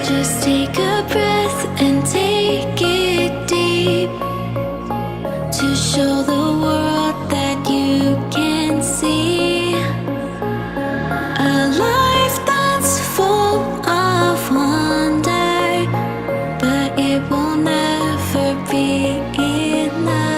Just take a breath and take it deep to show the world that you can see a life that's full of wonder, but it will never be enough.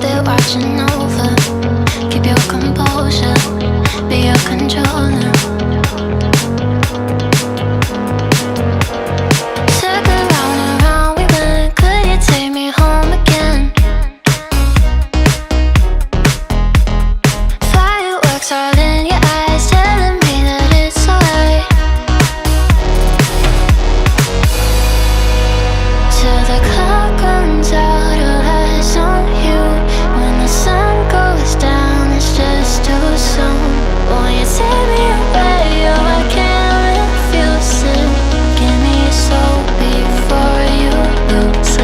they're watching over. Keep your composure, be your controller. Circle round and round we went. Could you take me home again? Fireworks all in your eyes, telling me that it's alright. Till the clock runs out, all eyes on you. When the sun goes down, it's just too soon. Won't you take me away? Oh, I can't refuse it. Give me your soul before you lose it.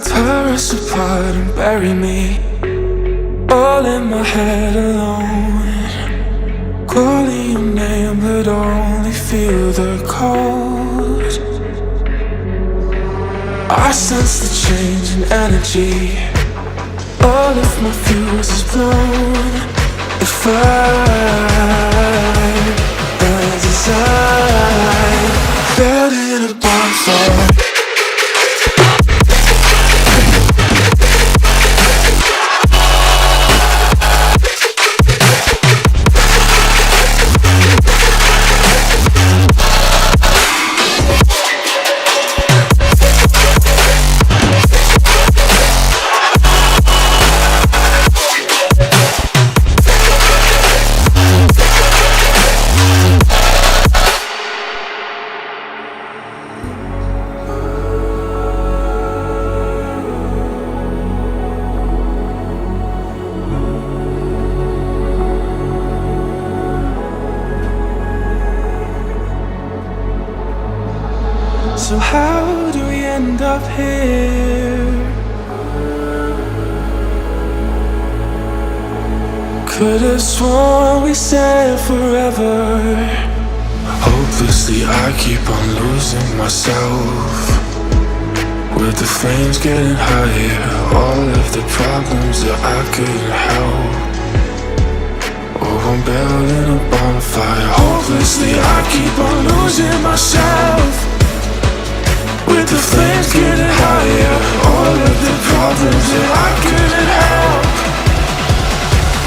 Tear us apart and bury me all in my head alone. Calling your name but only feel the cold. I sense the change in energy. All of my fuse is blown. If fire burns inside, built in a bonfire. So how do we end up here? Could've sworn we said forever. Hopelessly I keep on losing myself. With the flames getting higher, all of the problems that I couldn't help. Oh, I'm building a bonfire. Hopelessly I keep on losing myself. With the flames getting higher, all of the problems that I couldn't help.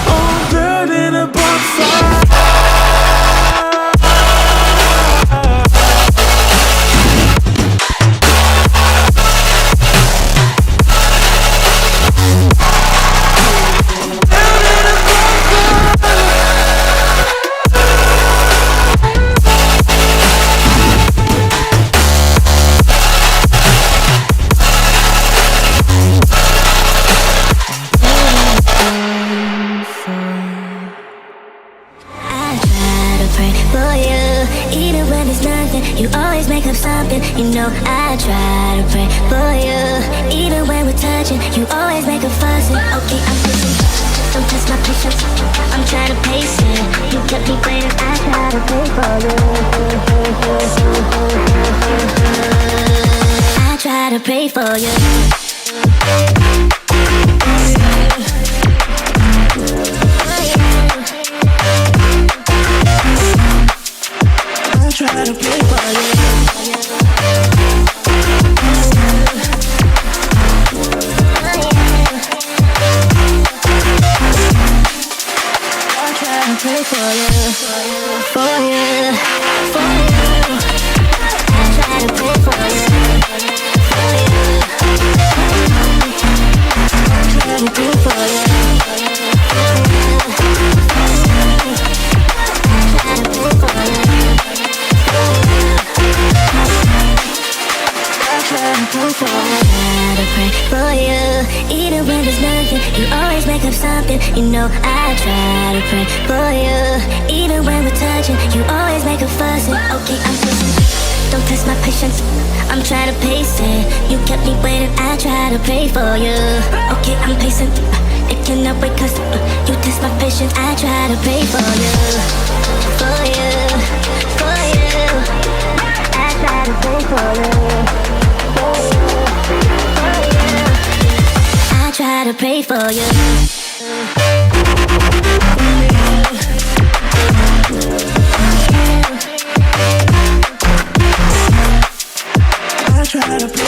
Oh, I'm burning a bonfire. You always make up something, you know I try to pray for you. Even when we're touching, you always make a fuss. Okay, I'm pushing, don't test my patience. I'm trying to pace it. You kept me waiting, I try to pray for you. I try to pray for you. Try to play for you. I try to play for you, for you, for you. I try to play for you, for you. make up something. You know I try to pray for you. Even when we're touching, you always make a fuss. Okay, I'm pushing. Don't test my patience, I'm trying to pace it. You kept me waiting, I try to pray for you. Okay, I'm pacing. It cannot wait cause you test my patience. I try to pray for you. For you, for you. I try to pray for you. For you, for you. I try to pray for you. I try to